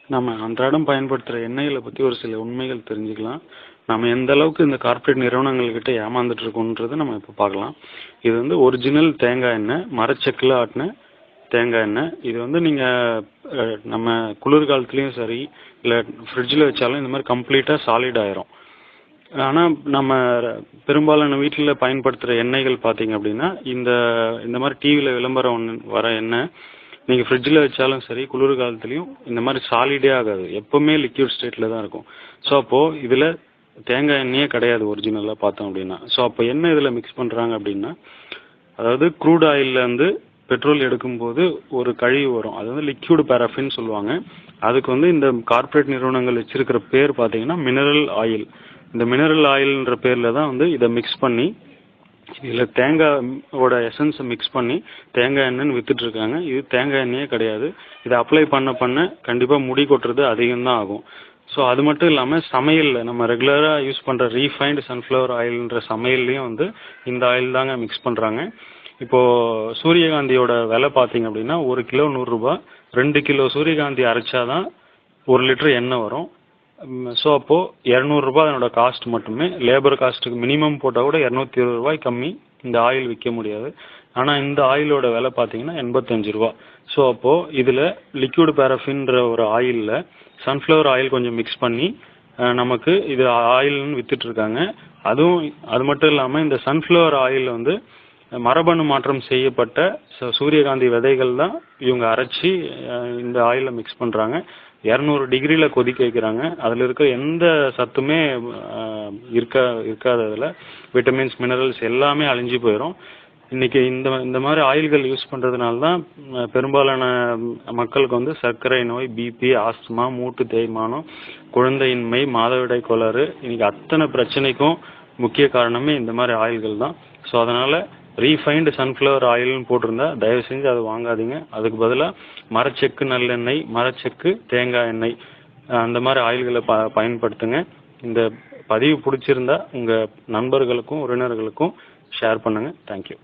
நம்ம அன்றாடம் பயன்படுத்துகிற எண்ணெய்களை பற்றி ஒரு சில உண்மைகள் தெரிஞ்சுக்கலாம். நம்ம எந்த அளவுக்கு இந்த கார்ப்பரேட் நிறுவனங்கள்கிட்ட ஏமாந்துட்டு இருக்கோன்றதை நம்ம இப்போ பார்க்கலாம். இது வந்து ஒரிஜினல் தேங்காய் எண்ணெய், மரச்செக்கில் ஆட்டின தேங்காய் எண்ணெய். இது வந்து நீங்கள் நம்ம குளிர்காலத்துலேயும் சரி, இல்லை ஃப்ரிட்ஜில் வச்சாலும் இந்த மாதிரி கம்ப்ளீட்டாக சாலிட் ஆயிரும். ஆனால் நம்ம பெரும்பாலான வீட்டில் பயன்படுத்துகிற எண்ணெய்கள் பார்த்தீங்க அப்படின்னா, இந்த மாதிரி டிவியில் விளம்பரம் வர எண்ணெய் நீங்கள் ஃப்ரிட்ஜில் வச்சாலும் சரி, குளிர் காலத்துலேயும் இந்த மாதிரி சாலிடே ஆகாது, எப்போவுமே லிக்யூட் ஸ்டேட்டில் தான் இருக்கும். ஸோ அப்போது இதில் தேங்காய் எண்ணெயே கிடையாது ஒரிஜினலாக பார்த்தோம் அப்படின்னா. ஸோ அப்போ என்ன இதில் மிக்ஸ் பண்ணுறாங்க அப்படின்னா, அதாவது க்ரூட் ஆயிலேருந்து பெட்ரோல் எடுக்கும்போது ஒரு கழிவு வரும், அது வந்து லிக்யூடு பேராஃபின் சொல்லுவாங்க. அதுக்கு வந்து இந்த கார்ப்பரேட் நிறுவனங்கள் வச்சிருக்கிற பேர் பார்த்தீங்கன்னா மினரல் ஆயில். இந்த மினரல் ஆயில்ன்ற பேரில் தான் வந்து இதை மிக்ஸ் பண்ணி இதில் தேங்காயோட எசன்ஸை மிக்ஸ் பண்ணி தேங்காய் எண்ணெய்னு வித்துட்டு இருக்காங்க. இது தேங்காய் எண்ணெயே கிடையாது. இதை அப்ளை பண்ண கண்டிப்பாக முடி கொட்டுறது அதிகம்தான் ஆகும். ஸோ அது மட்டும் இல்லாமல் சமையலில் நம்ம ரெகுலராக யூஸ் பண்ணுற ரீஃபைன்டு சன்ஃப்ளவர் ஆயில்ன்ற சமையல்லையும் வந்து இந்த ஆயில் தாங்க மிக்ஸ் பண்ணுறாங்க. இப்போது சூரியகாந்தியோட விலை பார்த்தீங்க அப்படின்னா 1 கிலோ 100 ரூபா. 2 கிலோ சூரியகாந்தி அரைச்சாதான் 1 லிட்டர் எண்ணெய் வரும். ஸோ அப்போது 200 ரூபாய் அதனோட காஸ்ட் மட்டுமே. லேபர் காஸ்ட்டுக்கு மினிமம் போட்டால் கூட 220 ரூபாய் கம்மி இந்த ஆயில் விற்க முடியாது. ஆனால் இந்த ஆயிலோட விலை பார்த்தீங்கன்னா 85 ரூபா. ஸோ அப்போது இதில் லிக்யூடு பேராஃபின்ற ஒரு ஆயிலில் சன்ஃப்ளவர் ஆயில் கொஞ்சம் மிக்ஸ் பண்ணி நமக்கு இது ஆயில்னு வித்துட்ருக்காங்க. அது மட்டும் இல்லாமல் இந்த சன்ஃப்ளவர் ஆயில் வந்து மரபணு மாற்றம் செய்யப்பட்ட சூரியகாந்தி விதைகள் தான் இவங்க அரைச்சி இந்த ஆயிலில் மிக்ஸ் பண்ணுறாங்க. 200 டிகிரியில் கொதிக்க வைக்கிறாங்க. அதில் இருக்க எந்த சத்துமே இருக்காததில் விட்டமின்ஸ், மினரல்ஸ் எல்லாமே அழிஞ்சு போயிடும். இன்றைக்கி இந்த மாதிரி ஆயில்கள் யூஸ் பண்ணுறதுனால தான் பெரும்பாலான மக்களுக்கு வந்து சர்க்கரை நோய், பிபி, ஆஸ்துமா, மூட்டு தேய்மானம், குழந்தையின்மை, மாதவிடாய் கோளாறு, இன்றைக்கி அத்தனை பிரச்சனைக்கும் முக்கிய காரணமே இந்த மாதிரி ஆயில்கள் தான். ஸோ அதனால் ரீஃபைன்டு சன்ஃப்ளவர் ஆயில்னு போட்டிருந்தா தயவு செஞ்சு அதை வாங்காதீங்க. அதுக்கு பதிலாக மரச்செக்கு நல்லெண்ணெய், மரச்செக்கு தேங்காய் எண்ணெய், அந்த மாதிரி ஆயில்களை பயன்படுத்துங்க. இந்த பதிவு பிடிச்சிருந்தா உங்கள் நண்பர்களுக்கும் உறவினர்களுக்கும் ஷேர் பண்ணுங்கள். தேங்க்யூ.